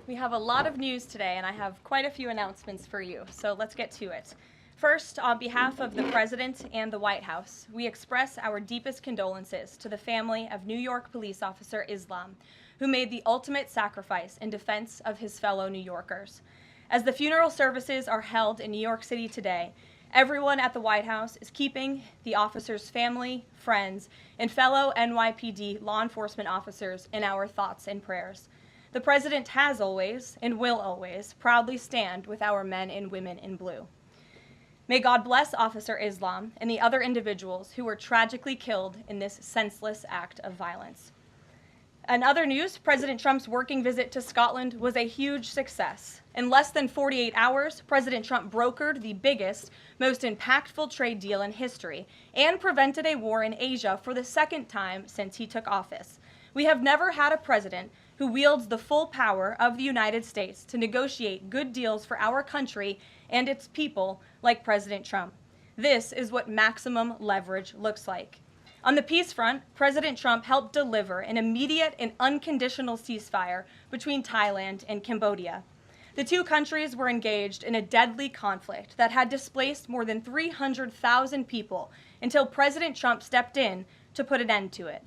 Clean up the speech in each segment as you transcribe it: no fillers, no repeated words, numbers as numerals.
We have a lot of news today, and I have quite a few announcements for you, so let's get to it. First, on behalf of the President and the White House, we express our deepest condolences to the family of New York police officer Islam, who made the ultimate sacrifice in defense of his fellow New Yorkers. As the funeral services are held in New York City today, everyone at the White House is keeping the officer's family, friends, and fellow NYPD law enforcement officers in our thoughts and prayers. The President has always, and will always, proudly stand with our men and women in blue. May God bless Officer Islam and the other individuals who were tragically killed in this senseless act of violence. In other news, President Trump's working visit to Scotland was a huge success. In less than 48 hours, President Trump brokered the biggest, most impactful trade deal in history and prevented a war in Asia for the second time since he took office. We have never had a president who wields the full power of the United States to negotiate good deals for our country and its people like President Trump. This is what maximum leverage looks like. On the peace front, President Trump helped deliver an immediate and unconditional ceasefire between Thailand and Cambodia. The two countries were engaged in a deadly conflict that had displaced more than 300,000 people until President Trump stepped in to put an end to it.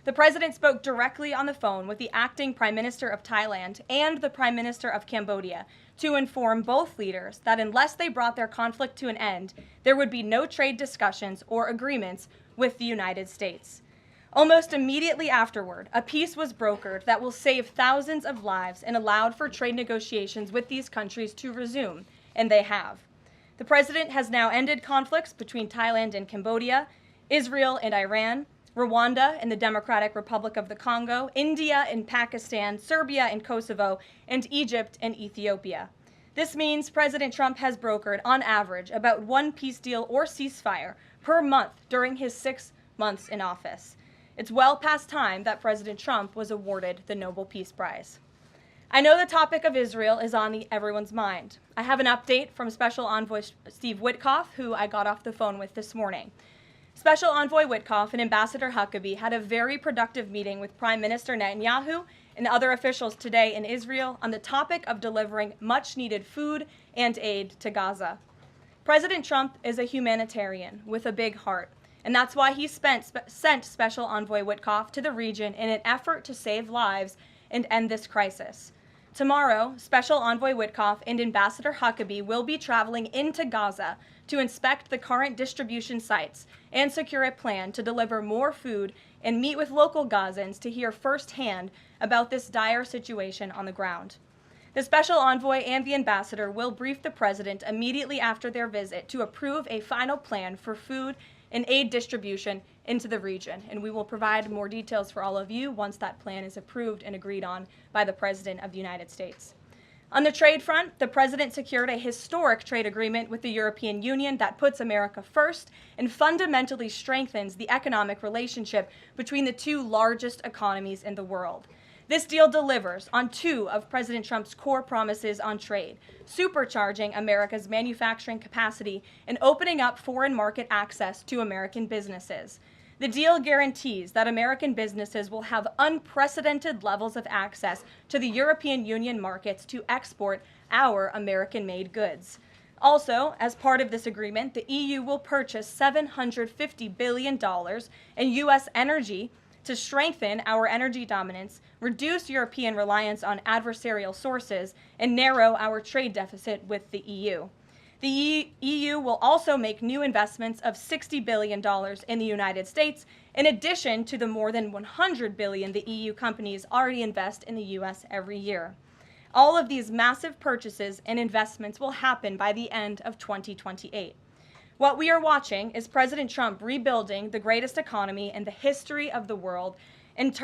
The president spoke directly on the phone with the acting Prime Minister of Thailand and the Prime Minister of Cambodia to inform both leaders that unless they brought their conflict to an end, there would be no trade discussions or agreements with the United States. Almost immediately afterward, a peace was brokered that will save thousands of lives and allowed for trade negotiations with these countries to resume, and they have. The president has now ended conflicts between Thailand and Cambodia, Israel and Iran, Rwanda and the Democratic Republic of the Congo, India and Pakistan, Serbia and Kosovo, and Egypt and Ethiopia. This means President Trump has brokered, on average, about one peace deal or ceasefire per month during his 6 months in office. It's well past time that President Trump was awarded the Nobel Peace Prize. I know the topic of Israel is on everyone's mind. I have an update from Special Envoy Steve Witkoff, who I got off the phone with this morning. Special Envoy Witkoff and Ambassador Huckabee had a very productive meeting with Prime Minister Netanyahu and other officials today in Israel on the topic of delivering much-needed food and aid to Gaza. President Trump is a humanitarian with a big heart, and that's why he sent Special Envoy Witkoff to the region in an effort to save lives and end this crisis. Tomorrow, Special Envoy Witkoff and Ambassador Huckabee will be traveling into Gaza to inspect the current distribution sites and secure a plan to deliver more food and meet with local Gazans to hear firsthand about this dire situation on the ground. The Special Envoy and the Ambassador will brief the President immediately after their visit to approve a final plan for food and aid distribution into the region, and we will provide more details for all of you once that plan is approved and agreed on by the President of the United States. On the trade front, the President secured a historic trade agreement with the European Union that puts America first and fundamentally strengthens the economic relationship between the two largest economies in the world. This deal delivers on two of President Trump's core promises on trade, supercharging America's manufacturing capacity and opening up foreign market access to American businesses. The deal guarantees that American businesses will have unprecedented levels of access to the European Union markets to export our American-made goods. Also, as part of this agreement, the EU will purchase $750 billion in U.S. energy to strengthen our energy dominance, reduce European reliance on adversarial sources, and narrow our trade deficit with the EU. The EU will also make new investments of $60 billion in the United States, in addition to the more than $100 billion the EU companies already invest in the U.S. every year. All of these massive purchases and investments will happen by the end of 2028. What we are watching is President Trump rebuilding the greatest economy in the history of the world and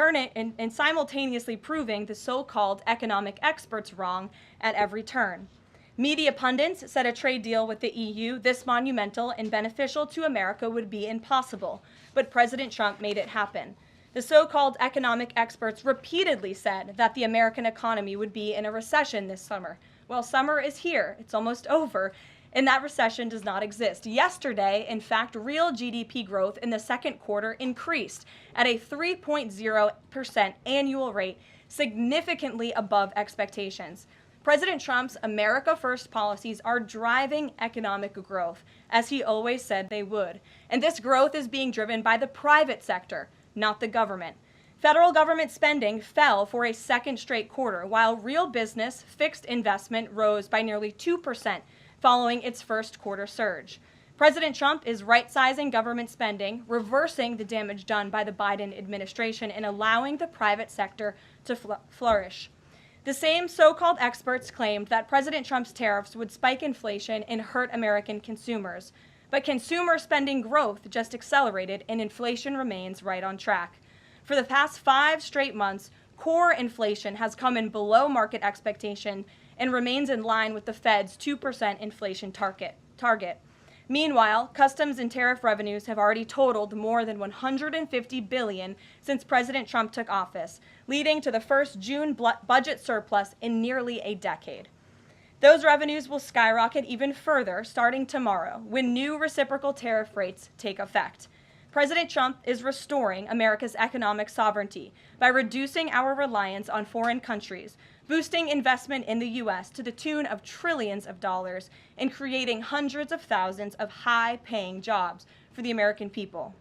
simultaneously proving the so-called economic experts wrong at every turn. Media pundits said a trade deal with the EU this monumental and beneficial to America would be impossible, but President Trump made it happen. The so-called economic experts repeatedly said that the American economy would be in a recession this summer. Well, summer is here. It's almost over. And that recession does not exist. Yesterday, in fact, real GDP growth in the second quarter increased at a 3.0% annual rate significantly above expectations. President Trump's America First policies are driving economic growth, as he always said they would. And this growth is being driven by the private sector, not the government. Federal government spending fell for a second straight quarter, while real business fixed investment rose by nearly 2% following its first quarter surge. President Trump is right-sizing government spending, reversing the damage done by the Biden administration, and allowing the private sector to flourish. The same so-called experts claimed that President Trump's tariffs would spike inflation and hurt American consumers. But consumer spending growth just accelerated, and inflation remains right on track. For the past 5 straight months, core inflation has come in below market expectation and remains in line with the Fed's 2% inflation target. Meanwhile, customs and tariff revenues have already totaled more than $150 billion since President Trump took office, leading to the first June budget surplus in nearly a decade. Those revenues will skyrocket even further starting tomorrow when new reciprocal tariff rates take effect. President Trump is restoring America's economic sovereignty by reducing our reliance on foreign countries, boosting investment in the U.S. to the tune of trillions of dollars, and creating hundreds of thousands of high-paying jobs for the American people.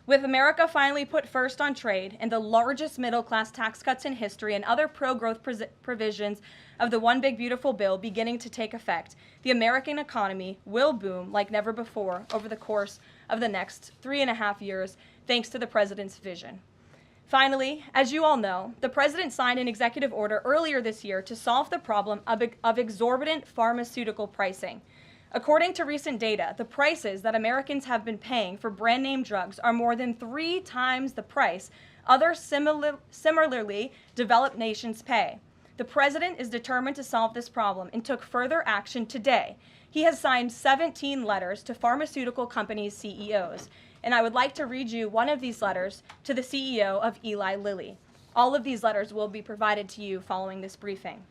With America finally put first on trade and the largest middle-class tax cuts in history and other pro-growth provisions of the One Big Beautiful Bill beginning to take effect, the American economy will boom like never before over the course of the next 3.5 years, thanks to the president's vision. Finally, as you all know, the president signed an executive order earlier this year to solve the problem of exorbitant pharmaceutical pricing. According to recent data, the prices that Americans have been paying for brand name drugs are more than 3 times the price other similarly developed nations pay. The president is determined to solve this problem and took further action today. He has signed 17 letters to pharmaceutical companies' CEOs. And I would like to read you one of these letters to the CEO of Eli Lilly. All of these letters will be provided to you following this briefing.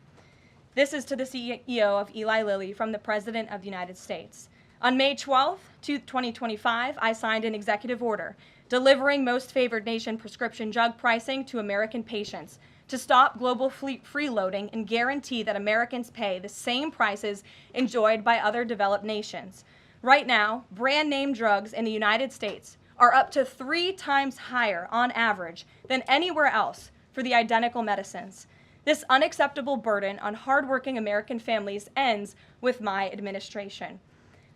This is to the CEO of Eli Lilly from the President of the United States. On May 12, 2025, I signed an executive order delivering most favored nation prescription drug pricing to American patients to stop global freeloading and guarantee that Americans pay the same prices enjoyed by other developed nations. Right now, brand name drugs in the United States are up to 3 times higher on average than anywhere else for the identical medicines. This unacceptable burden on hardworking American families ends with my administration.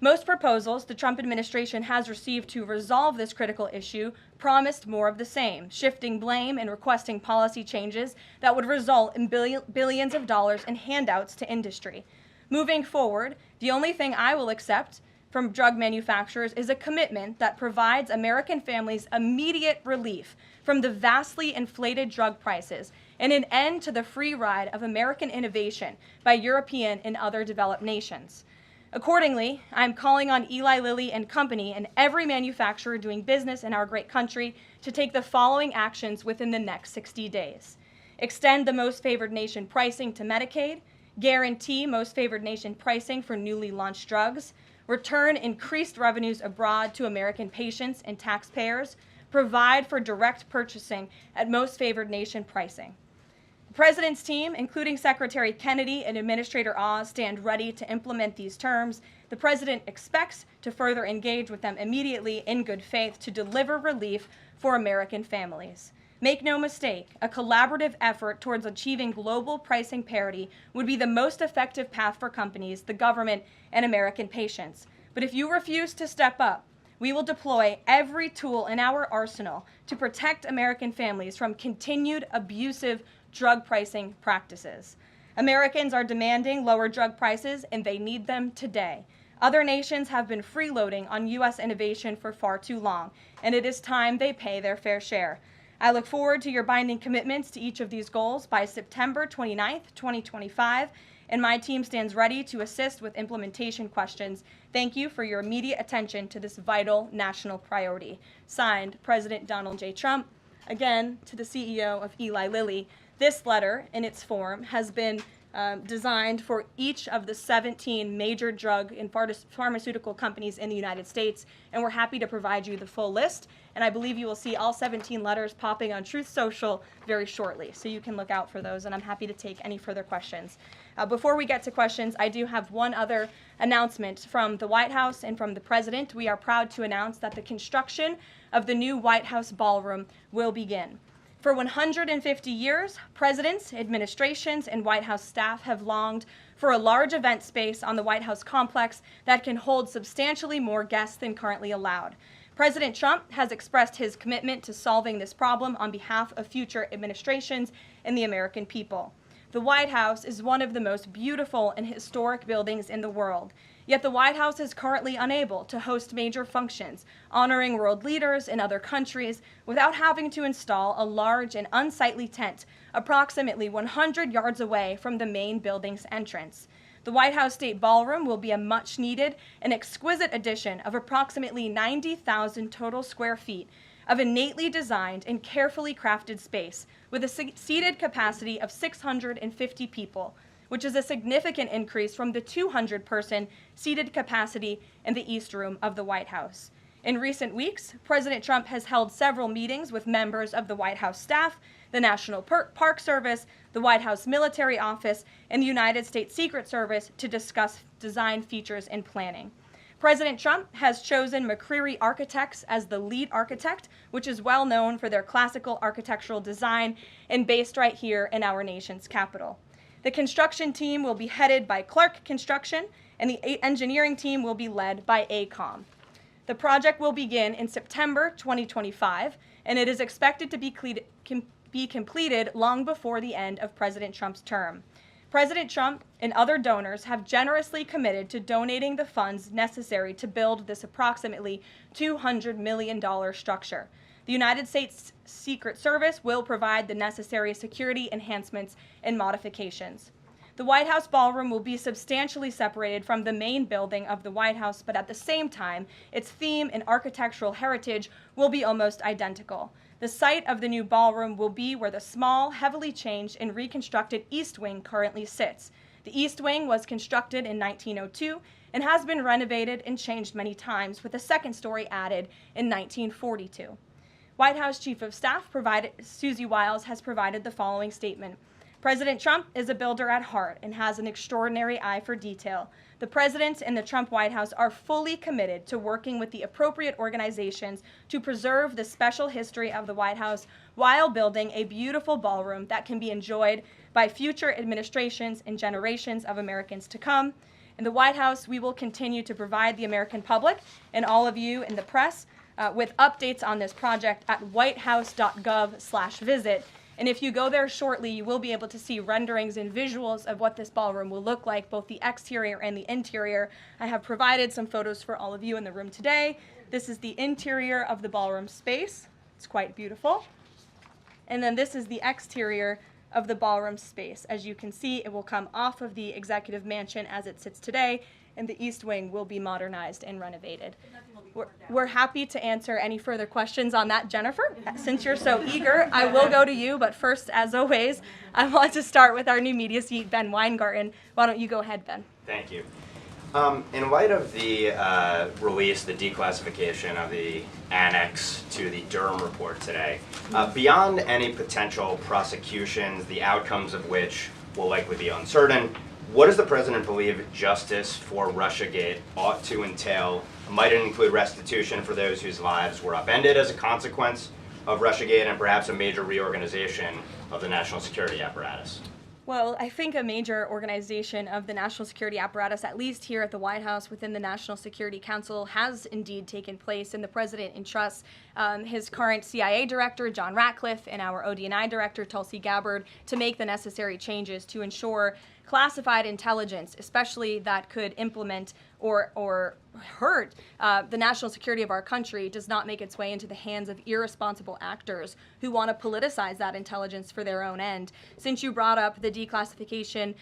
Most proposals the Trump administration has received to resolve this critical issue promised more of the same, shifting blame and requesting policy changes that would result in billions of dollars in handouts to industry. Moving forward, the only thing I will accept from drug manufacturers is a commitment that provides American families immediate relief from the vastly inflated drug prices and an end to the free ride of American innovation by European and other developed nations. Accordingly, I'm calling on Eli Lilly and Company and every manufacturer doing business in our great country to take the following actions within the next 60 days. Extend the most favored nation pricing to Medicaid, guarantee most favored nation pricing for newly launched drugs, return increased revenues abroad to American patients and taxpayers, provide for direct purchasing at most favored nation pricing. The President's team, including Secretary Kennedy and Administrator Oz, stand ready to implement these terms. The President expects to further engage with them immediately in good faith to deliver relief for American families. Make no mistake, a collaborative effort towards achieving global pricing parity would be the most effective path for companies, the government, and American patients. But if you refuse to step up, we will deploy every tool in our arsenal to protect American families from continued abusive drug pricing practices. Americans are demanding lower drug prices, and they need them today. Other nations have been freeloading on U.S. innovation for far too long, and it is time they pay their fair share. I look forward to your binding commitments to each of these goals by September 29th, 2025, and my team stands ready to assist with implementation questions. Thank you for your immediate attention to this vital national priority. Signed, President Donald J. Trump. Again, to the CEO of Eli Lilly, This letter, in its form, has been designed for each of the 17 major drug and pharmaceutical companies in the United States, and we're happy to provide you the full list. And I believe you will see all 17 letters popping on Truth Social very shortly, so you can look out for those, and I'm happy to take any further questions. Before we get to questions, I do have one other announcement from the White House and from the President. We are proud to announce that the construction of the new White House Ballroom will begin. For 150 years, presidents, administrations, and White House staff have longed for a large event space on the White House complex that can hold substantially more guests than currently allowed. President Trump has expressed his commitment to solving this problem on behalf of future administrations and the American people. The White House is one of the most beautiful and historic buildings in the world. Yet the White House is currently unable to host major functions, honoring world leaders in other countries without having to install a large and unsightly tent approximately 100 yards away from the main building's entrance. The White House State Ballroom will be a much-needed and exquisite addition of approximately 90,000 total square feet of innately designed and carefully crafted space with a seated capacity of 650 people, which is a significant increase from the 200-person seated capacity in the East Room of the White House. In recent weeks, President Trump has held several meetings with members of the White House staff, the National Park Service, the White House Military Office, and the United States Secret Service to discuss design features and planning. President Trump has chosen McCreary Architects as the lead architect, which is well known for their classical architectural design and based right here in our nation's capital. The construction team will be headed by Clark Construction, and the engineering team will be led by AECOM. The project will begin in September 2025, and it is expected to be completed long before the end of President Trump's term. President Trump and other donors have generously committed to donating the funds necessary to build this approximately $200 million structure. The United States Secret Service will provide the necessary security enhancements and modifications. The White House Ballroom will be substantially separated from the main building of the White House, but at the same time, its theme and architectural heritage will be almost identical. The site of the new ballroom will be where the small, heavily changed and reconstructed East Wing currently sits. The East Wing was constructed in 1902 and has been renovated and changed many times, with a second story added in 1942. White House Chief of Staff Susie Wiles has provided the following statement. President Trump is a builder at heart and has an extraordinary eye for detail. The President and the Trump White House are fully committed to working with the appropriate organizations to preserve the special history of the White House while building a beautiful ballroom that can be enjoyed by future administrations and generations of Americans to come. In the White House, we will continue to provide the American public and all of you in the press with updates on this project at whitehouse.gov/visit. And if you go there shortly, you will be able to see renderings and visuals of what this ballroom will look like, both the exterior and the interior. I have provided some photos for all of you in the room today. This is the interior of the ballroom space. It's quite beautiful. And then this is the exterior of the ballroom space. As you can see, it will come off of the executive mansion as it sits today, and the East Wing will be modernized and renovated. We're happy to answer any further questions on that, Jennifer. Since you're so eager, I will go to you, but first, as always, I want to start with our new media seat, Ben Weingarten. Why don't you go ahead, Ben? Thank you. In light of the release, the declassification of the annex to the Durham report today, beyond any potential prosecutions, the outcomes of which will likely be uncertain, what does the President believe justice for Russiagate ought to entail? Might it include restitution for those whose lives were upended as a consequence of Russiagate, and perhaps a major reorganization of the national security apparatus? Well, I think a major organization of the national security apparatus, at least here at the White House within the National Security Council, has indeed taken place, and the President entrusts his current CIA director, John Ratcliffe, and our ODNI director, Tulsi Gabbard, to make the necessary changes to ensure classified intelligence, especially that could implement or hurt the national security of our country, does not make its way into the hands of irresponsible actors who want to politicize that intelligence for their own end. Since you brought up the declassification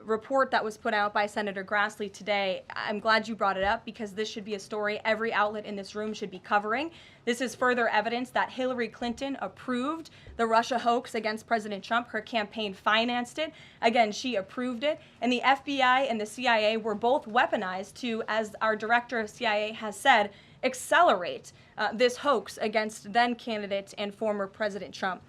report that was put out by Senator Grassley today, I'm glad you brought it up, because this should be a story every outlet in this room should be covering. This is further evidence that Hillary Clinton approved the Russia hoax against President Trump. Her campaign financed it. Again, she approved it. And the FBI and the CIA were both weaponized to, as our director of CIA has said, accelerate this hoax against then candidate and former President Trump.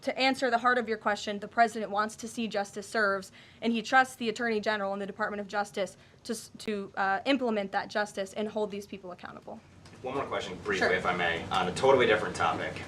To answer the heart of your question, the president wants to see justice served, and he trusts the Attorney General and the Department of Justice to implement that justice and hold these people accountable. One more question, briefly, Sure. if I may, on a totally different topic.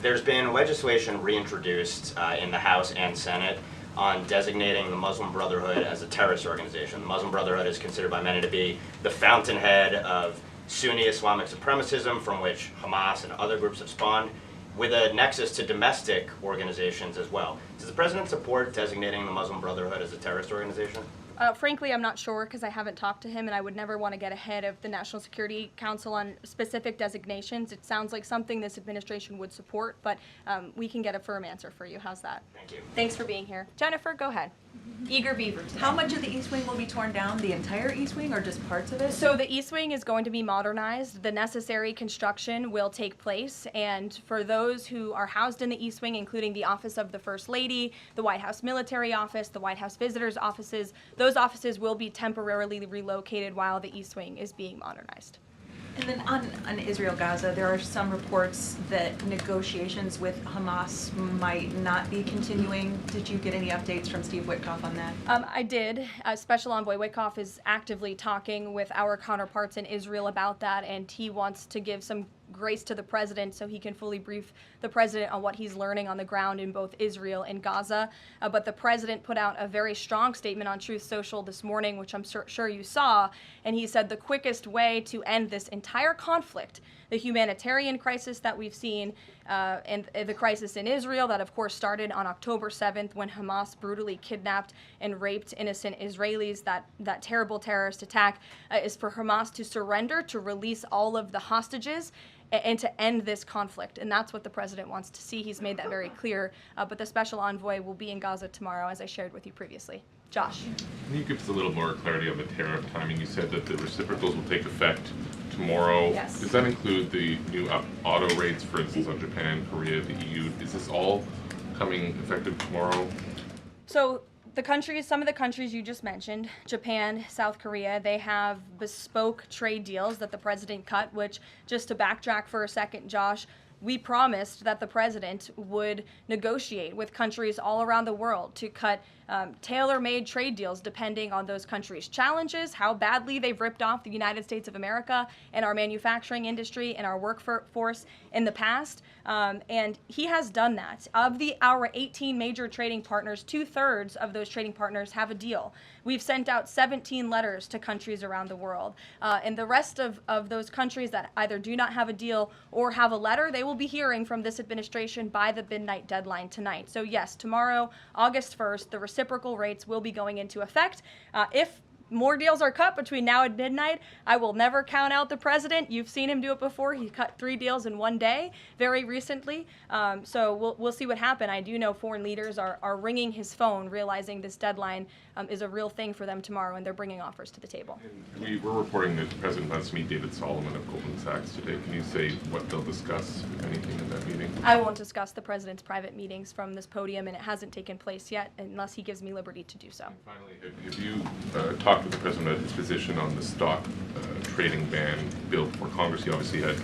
There's been legislation reintroduced in the House and Senate on designating the Muslim Brotherhood as a terrorist organization. The Muslim Brotherhood is considered by many to be the fountainhead of Sunni Islamic supremacism from which Hamas and other groups have spawned, with a nexus to domestic organizations as well. Does the president support designating the Muslim Brotherhood as a terrorist organization? Frankly, I'm not sure because I haven't talked to him, and I would never want to get ahead of the National Security Council on specific designations. It sounds like something this administration would support, but we can get a firm answer for you. How's that? Thank you. Thanks for being here. Jennifer, go ahead. Eager beaver today. How much of the East Wing will be torn down? The entire East Wing or just parts of it? So the East Wing is going to be modernized. The necessary construction will take place. And for those who are housed in the East Wing, including the Office of the First Lady, the White House Military Office, the White House Visitors Offices, those offices will be temporarily relocated while the East Wing is being modernized. And then on Israel-Gaza, there are some reports that negotiations with Hamas might not be continuing. Did you get any updates from Steve Witkoff on that? I did. Special Envoy Witkoff is actively talking with our counterparts in Israel about that, and he wants to give some grace to the president so he can fully brief the president on what he's learning on the ground in both Israel and Gaza. But the president put out a very strong statement on Truth Social this morning, which I'm sure you saw, and he said the quickest way to end this entire conflict, the humanitarian crisis that we've seen, and the crisis in Israel that of course started on October 7th when Hamas brutally kidnapped and raped innocent Israelis, that terrible terrorist attack, is for Hamas to surrender, to release all of the hostages, and to end this conflict. And that's what the president wants to see. He's made that very clear. But the special envoy will be in Gaza tomorrow, as I shared with you previously. Josh. Can you give us a little more clarity on the tariff timing? You said that the reciprocals will take effect tomorrow. Yes. Does that include the new auto rates, for instance, on Japan, Korea, the EU? Is this all coming effective tomorrow? So some of the countries you just mentioned, Japan, South Korea, they have bespoke trade deals that the president cut, which, just to backtrack for a second, Josh, we promised that the president would negotiate with countries all around the world to cut tailor-made trade deals depending on those countries' challenges, how badly they've ripped off the United States of America and our manufacturing industry and our workforce in the past. And he has done that. Of our 18 major trading partners, 2/3 of those trading partners have a deal. We've sent out 17 letters to countries around the world. And the rest of those countries that either do not have a deal or have a letter, they will be hearing from this administration by the midnight deadline tonight. So yes, tomorrow, August 1st, the reciprocal rates will be going into effect. If more deals are cut between now and midnight, I will never count out the president. You've seen him do it before. He cut 3 deals in one day very recently. So we'll see what happens. I do know foreign leaders are ringing his phone, realizing this deadline is a real thing for them tomorrow, and they're bringing offers to the table. And we're reporting that the president wants to meet David Solomon of Goldman Sachs today. Can you say what they'll discuss, if anything, in that meeting? I won't discuss the president's private meetings from this podium, and it hasn't taken place yet unless he gives me liberty to do so. And finally, have you talked with the president about his position on the stock trading ban bill before Congress? He obviously had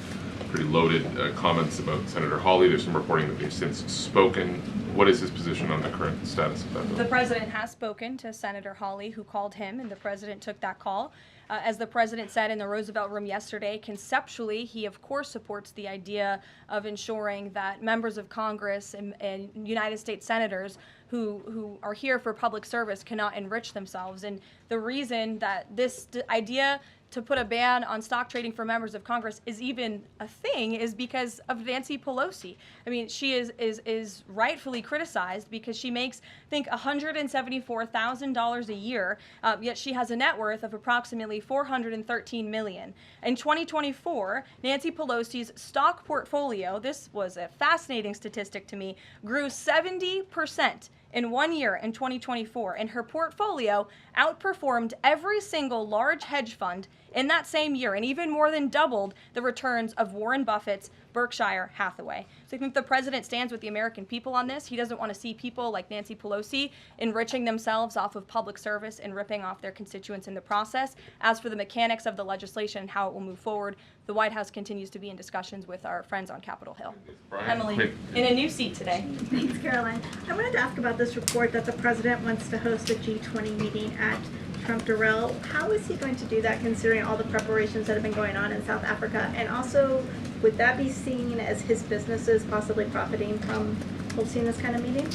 pretty loaded comments about Senator Hawley. There's some reporting that they've since spoken. What is his position on the current status of that bill? The president has spoken to Senator Hawley, who called him, and the president took that call. As the president said in the Roosevelt Room yesterday, conceptually, he of course supports the idea of ensuring that members of Congress and United States senators who are here for public service cannot enrich themselves. And the reason that this idea to put a ban on stock trading for members of Congress is even a thing is because of Nancy Pelosi. I mean, she is rightfully criticized because she makes, I think, $174,000 a year, yet she has a net worth of approximately $413 million. In 2024, Nancy Pelosi's stock portfolio, this was a fascinating statistic to me, grew 70% in 1 year in 2024, and her portfolio outperformed every single large hedge fund in that same year and even more than doubled the returns of Warren Buffett's Berkshire Hathaway. So I think the president stands with the American people on this. He doesn't want to see people like Nancy Pelosi enriching themselves off of public service and ripping off their constituents in the process. As for the mechanics of the legislation and how it will move forward, the White House continues to be in discussions with our friends on Capitol Hill. Emily, in a new seat today. Thanks, Caroline. I wanted to ask about this report that the president wants to host a G20 meeting at Trump Durrell. How is he going to do that, considering all the preparations that have been going on in South Africa? And also, would that be seen as his businesses possibly profiting from hosting this kind of meeting?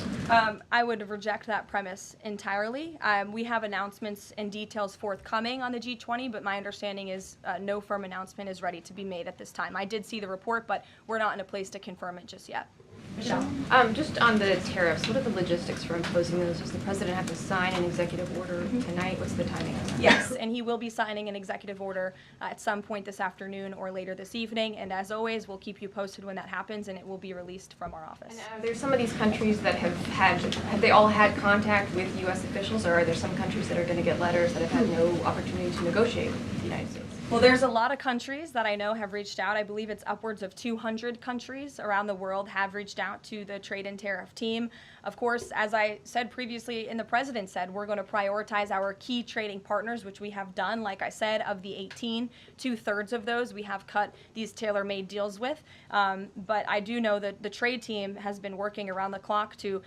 I would reject that premise entirely. We have announcements and details forthcoming on the G20, but my understanding is no firm announcement is ready to be made at this time. I did see the report, but we're not in a place to confirm it just yet. Michelle? Just on the tariffs, what are the logistics for imposing those? Does the president have to sign an executive order tonight? What's the timing of that? Yes, and he will be signing an executive order at some point this afternoon or later this evening. And as always, we'll keep you posted when that happens, and it will be released from our office. And there's some of these countries that have they all had contact with U.S. officials, or are there some countries that are going to get letters that have had no opportunity to negotiate with the United States? Well, there's a lot of countries that I know have reached out. I believe it's upwards of 200 countries around the world have reached out to the trade and tariff team. Of course, as I said previously and the president said, we're going to prioritize our key trading partners, which we have done. Like I said, of the 18, 2/3 of those we have cut these tailor-made deals with. But I do know that the trade team has been working around the clock to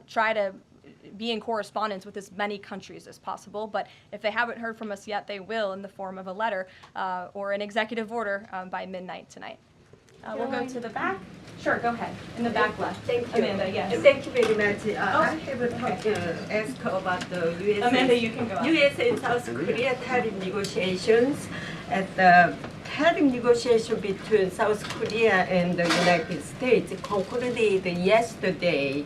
try to be in correspondence with as many countries as possible. But if they haven't heard from us yet, they will in the form of a letter or an executive order by midnight tonight. We'll go to the back. Sure, go ahead. In the back left. Thank you. Amanda, yes. Thank you very much. I have a ask about the U.S. Amanda, you can go on. U.S. and South Korea tariff negotiations. At the tariff negotiation between South Korea and the United States concluded yesterday.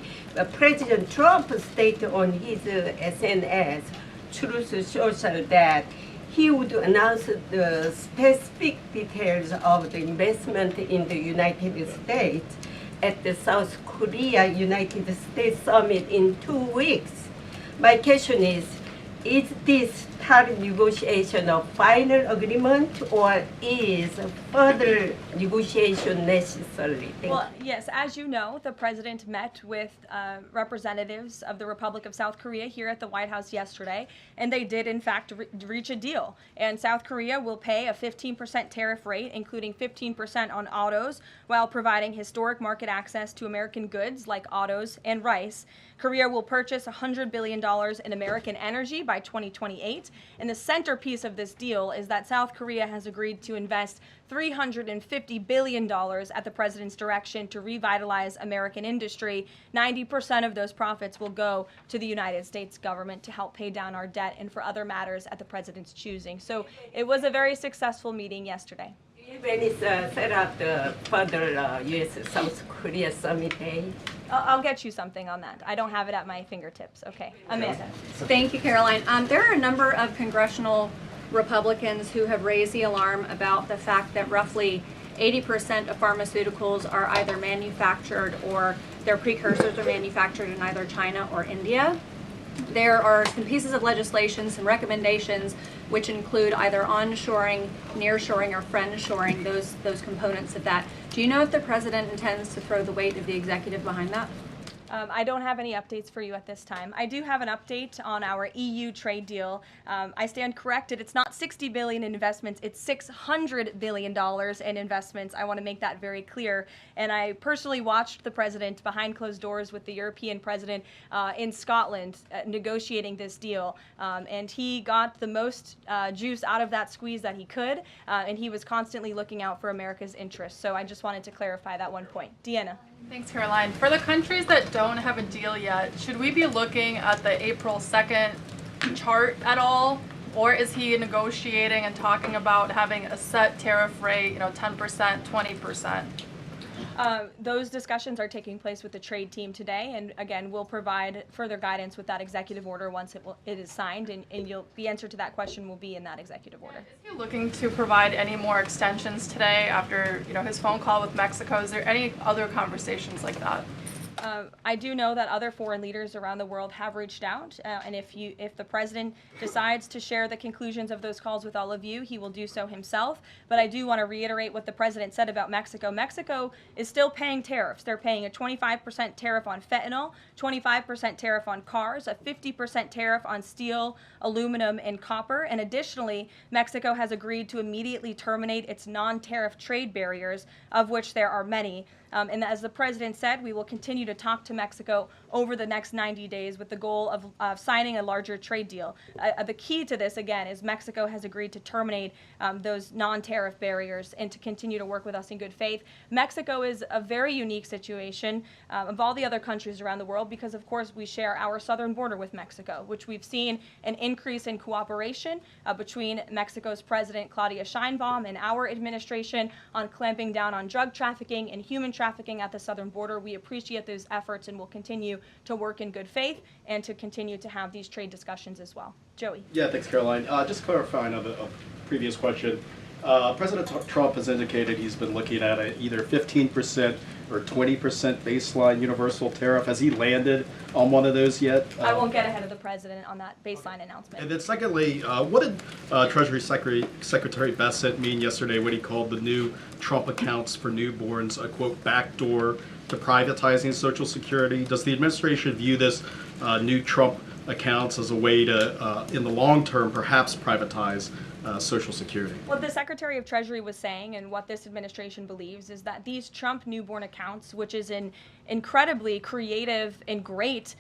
President Trump stated on his SNS, Truth Social, that he would announce the specific details of the investment in the United States at the South Korea-United States summit in 2 weeks. My question is this tariff negotiation a final agreement, or is further negotiation necessary? Well, yes, as you know, the president met with representatives of the Republic of South Korea here at the White House yesterday, and they did, in fact, reach a deal. And South Korea will pay a 15% tariff rate, including 15% on autos, while providing historic market access to American goods like autos and rice. Korea will purchase $100 billion in American energy by 2028. And the centerpiece of this deal is that South Korea has agreed to invest $350 billion at the president's direction to revitalize American industry. 90% of those profits will go to the United States government to help pay down our debt and for other matters at the president's choosing. So it was a very successul meeting yesterday. When is set up the further U.S.-South Korea summit day? I'll get you something on that. I don't have it at my fingertips. Okay, Amanda. Thank you, Caroline. There are a number of congressional Republicans who have raised the alarm about the fact that roughly 80% of pharmaceuticals are either manufactured or their precursors are manufactured in either China or India. There are some pieces of legislation, some recommendations, which include either onshoring, nearshoring, or friendshoring, those components of that. Do you know if the president intends to throw the weight of the executive behind that? I don't have any updates for you at this time. I do have an update on our EU trade deal. I stand corrected. It's not $60 billion in investments. It's $600 billion in investments. I want to make that very clear. And I personally watched the president behind closed doors with the European president in Scotland negotiating this deal. And he got the most juice out of that squeeze that he could. And he was constantly looking out for America's interests. So I just wanted to clarify that one point. Deanna. Thanks, Caroline. For the countries that don't have a deal yet, should we be looking at the April 2nd chart at all? Or is he negotiating and talking about having a set tariff rate, 10%, 20%? Those discussions are taking place with the trade team today, and again, we'll provide further guidance with that executive order once it is signed, and the answer to that question will be in that executive order. Is he looking to provide any more extensions today after his phone call with Mexico? Is there any other conversations like that? I do know that other foreign leaders around the world have reached out, and if the president decides to share the conclusions of those calls with all of you, he will do so himself. But I do want to reiterate what the president said about Mexico. Mexico is still paying tariffs. They're paying a 25% tariff on fentanyl, 25% tariff on cars, a 50% tariff on steel, aluminum, and copper. And additionally, Mexico has agreed to immediately terminate its non-tariff trade barriers, of which there are many. And as the president said, we will continue to talk to Mexico over the next 90 days with the goal of signing a larger trade deal. The key to this, again, is Mexico has agreed to terminate those non-tariff barriers and to continue to work with us in good faith. Mexico is a very unique situation of all the other countries around the world because, of course, we share our southern border with Mexico, which we've seen an increase in cooperation between Mexico's President Claudia Sheinbaum and our administration on clamping down on drug trafficking and human trafficking at the southern border. We appreciate those efforts and will continue to work in good faith and to continue to have these trade discussions as well. Joey. Yeah, thanks, Caroline. Just clarifying on a previous question. President Trump has indicated he's been looking at either 15% or 20% baseline universal tariff. Has he landed on one of those yet? I won't get ahead of the president on that baseline announcement. And then secondly, what did Treasury Secretary Bessent mean yesterday when he called the new Trump accounts for newborns a, quote, backdoor to privatizing Social Security? Does the administration view this new Trump accounts as a way to, in the long term, perhaps privatize Social Security? What the Secretary of Treasury was saying and what this administration believes is that these Trump newborn accounts, which is an incredibly creative and great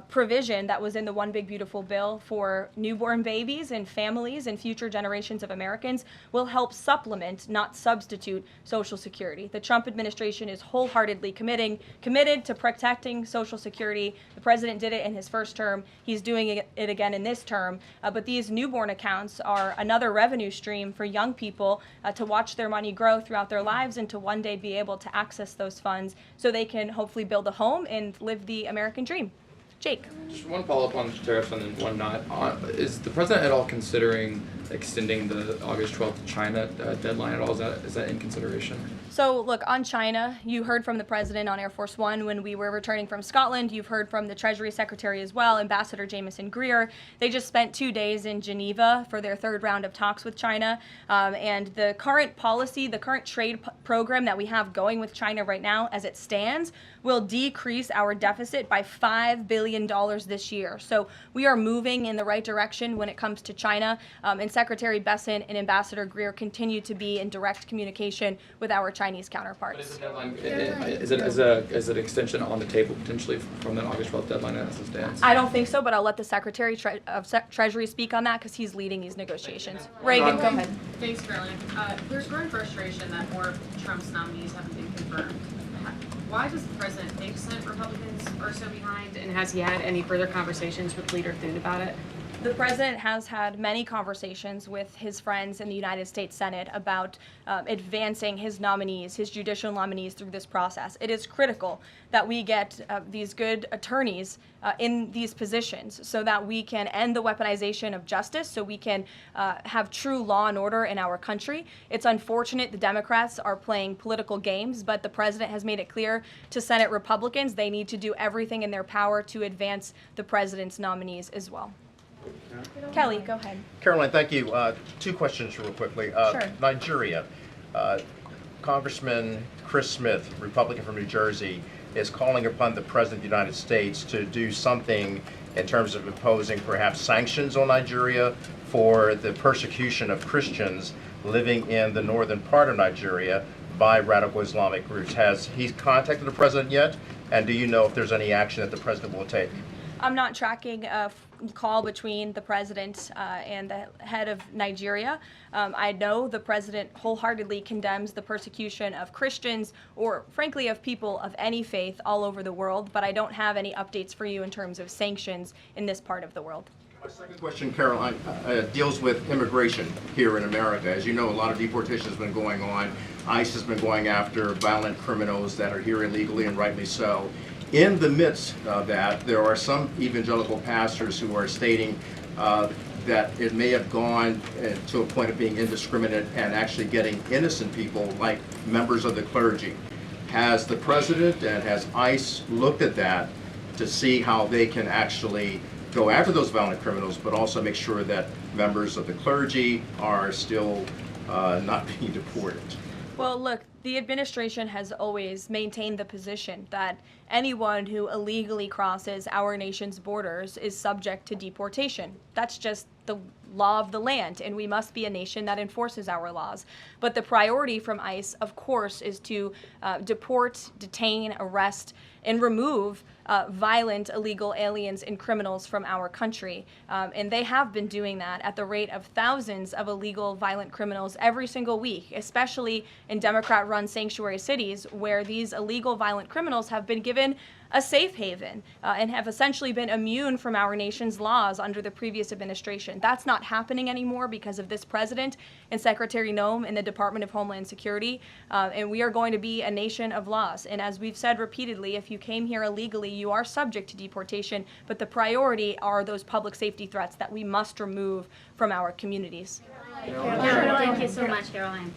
provision that was in the One Big Beautiful Bill for newborn babies and families and future generations of Americans, will help supplement, not substitute, Social Security. The Trump administration is wholeheartedly committed to protecting Social Security. The president did it in his first term. He's doing it again in this term. But these newborn accounts are another revenue stream for young people to watch their money grow throughout their lives and to one day be able to access those funds so they can hopefully build a home and live the American dream. Jake. Just one follow-up on tariffs and then one not. Is the president at all considering extending the August 12th China deadline at all? Is that in consideration? So look, on China, you heard from the president on Air Force One when we were returning from Scotland. You've heard from the Treasury Secretary as well, Ambassador Jameson Greer. They just spent 2 days in Geneva for their third round of talks with China. And the current policy, the current trade program that we have going with China right now as it stands will decrease our deficit by $5 billion this year. So we are moving in the right direction when it comes to China. And Secretary Bessent and Ambassador Greer continue to be in direct communication with our Chinese counterparts. But is the deadline, is it extension on the table potentially from the August 12th deadline as it stands? I don't think so, but I'll let the Secretary of Treasury speak on that because he's leading these negotiations. Reagan, go ahead. Thanks, Caroline. There's growing frustration that more of Trump's nominees haven't been confirmed. Why does the president think Senate Republicans are so behind, and has he had any further conversations with Leader Thune about it? The president has had many conversations with his friends in the United States Senate about advancing his nominees, his judicial nominees through this process. It is critical that we get these good attorneys in these positions so that we can end the weaponization of justice, so we can have true law and order in our country. It's unfortunate the Democrats are playing political games, but the president has made it clear to Senate Republicans they need to do everything in their power to advance the president's nominees as well. Kelly, go ahead. Caroline, thank you. 2 questions real quickly. Sure. Nigeria. Congressman Chris Smith, Republican from New Jersey, is calling upon the President of the United States to do something in terms of imposing perhaps sanctions on Nigeria for the persecution of Christians living in the northern part of Nigeria by radical Islamic groups. Has he contacted the President yet? And do you know if there's any action that the President will take? I'm not tracking a call between the president and the head of Nigeria. I know the president wholeheartedly condemns the persecution of Christians or, frankly, of people of any faith all over the world, but I don't have any updates for you in terms of sanctions in this part of the world. My second question, Caroline, deals with immigration here in America. As you know, a lot of deportation has been going on. ICE has been going after violent criminals that are here illegally, and rightly so. In the midst of that, there are some evangelical pastors who are stating that it may have gone to a point of being indiscriminate and actually getting innocent people, like members of the clergy. Has the president and has ICE looked at that to see how they can actually go after those violent criminals, but also make sure that members of the clergy are still not being deported? Well, look, the administration has always maintained the position that anyone who illegally crosses our nation's borders is subject to deportation. That's just the law of the land, and we must be a nation that enforces our laws. But the priority from ICE, of course, is to deport, detain, arrest, and remove violent illegal aliens and criminals from our country. And they have been doing that at the rate of thousands of illegal violent criminals every single week, especially in Democrat-run sanctuary cities where these illegal violent criminals have been given a safe haven and have essentially been immune from our nation's laws under the previous administration. That's not happening anymore because of this president and Secretary Noem in the Department of Homeland Security. And we are going to be a nation of laws. And as we've said repeatedly, if you came here illegally, you are subject to deportation. But the priority are those public safety threats that we must remove from our communities. Thank you so much, Caroline.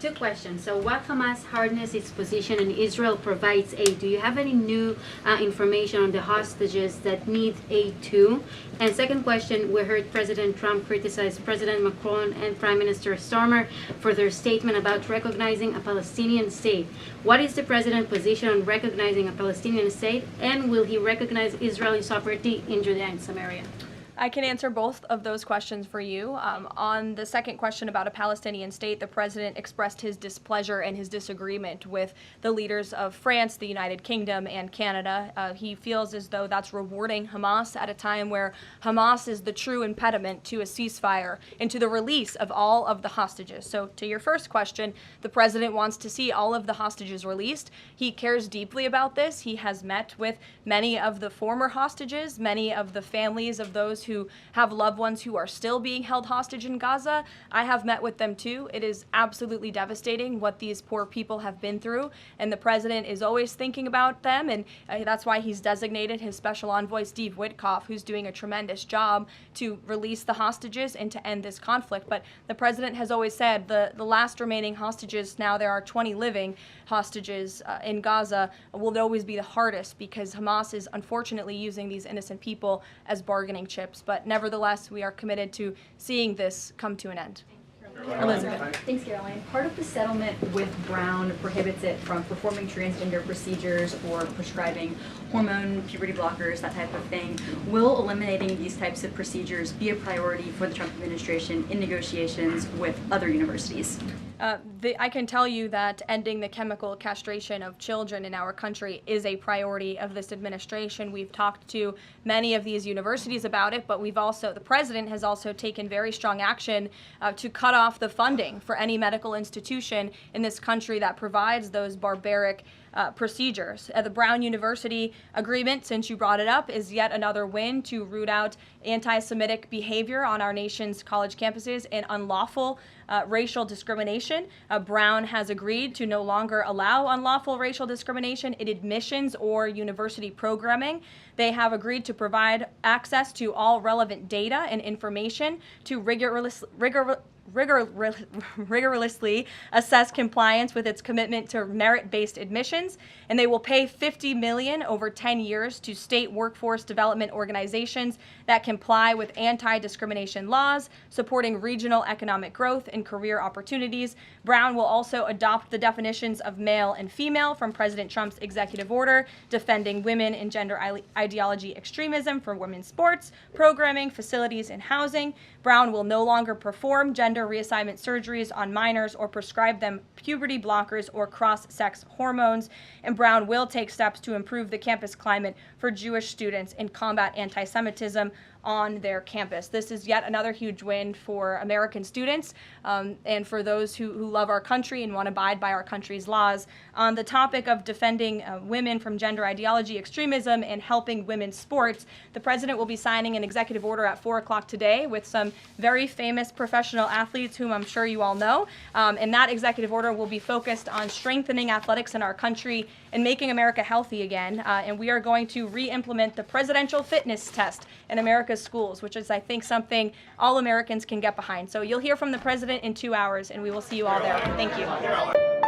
Two questions. So what Hamas hardens its position and Israel provides aid? Do you have any new information on the hostages that need aid too? And second question, we heard President Trump criticize President Macron and Prime Minister Starmer for their statement about recognizing a Palestinian state. What is the president's position on recognizing a Palestinian state, and will he recognize Israeli sovereignty in Judea and Samaria? I can answer both of those questions for you. On the second question about a Palestinian state, the president expressed his displeasure and his disagreement with the leaders of France, the United Kingdom, and Canada. He feels as though that's rewarding Hamas at a time where Hamas is the true impediment to a ceasefire and to the release of all of the hostages. So to your first question, the president wants to see all of the hostages released. He cares deeply about this. He has met with many of the former hostages, many of the families of those who have loved ones who are still being held hostage in Gaza. I have met with them too. It is absolutely devastating what these poor people have been through, and the president is always thinking about them, and that's why he's designated his special envoy, Steve Witkoff, who's doing a tremendous job to release the hostages and to end this conflict. But the president has always said the last remaining hostages, now there are 20 living hostages in Gaza, will always be the hardest because Hamas is unfortunately using these innocent people as bargaining chips. But nevertheless, we are committed to seeing this come to an end. Elizabeth. Thanks, Caroline. Part of the settlement with Brown prohibits it from performing transgender procedures or prescribing hormone, puberty blockers, that type of thing. Will eliminating these types of procedures be a priority for the Trump administration in negotiations with other universities? I can tell you that ending the chemical castration of children in our country is a priority of this administration. We've talked to many of these universities about it, but the president has also taken very strong action to cut off the funding for any medical institution in this country that provides those barbaric procedures. The Brown University agreement, since you brought it up, is yet another win to root out anti-Semitic behavior on our nation's college campuses and unlawful racial discrimination. Brown has agreed to no longer allow unlawful racial discrimination in admissions or university programming. They have agreed to provide access to all relevant data and information to rigorously assess compliance with its commitment to merit-based admissions, and they will pay $50 million over 10 years to state workforce development organizations that comply with anti-discrimination laws, supporting regional economic growth and career opportunities. Brown will also adopt the definitions of male and female from President Trump's executive order, defending women and gender ideology extremism for women's sports, programming, facilities, and housing. Brown will no longer perform gender reassignment surgeries on minors or prescribe them puberty blockers or cross-sex hormones. And Brown will take steps to improve the campus climate for Jewish students and combat anti-Semitism on their campus. This is yet another huge win for American students and for those who love our country and want to abide by our country's laws. On the topic of defending women from gender ideology extremism and helping women's sports, the president will be signing an executive order at 4 o'clock today with some very famous professional athletes whom I'm sure you all know. And that executive order will be focused on strengthening athletics in our country and making America healthy again. And we are going to re-implement the presidential fitness test in America's schools, which is, I think, something all Americans can get behind. So you'll hear from the president in 2 hours, and we will see you all there. Thank you.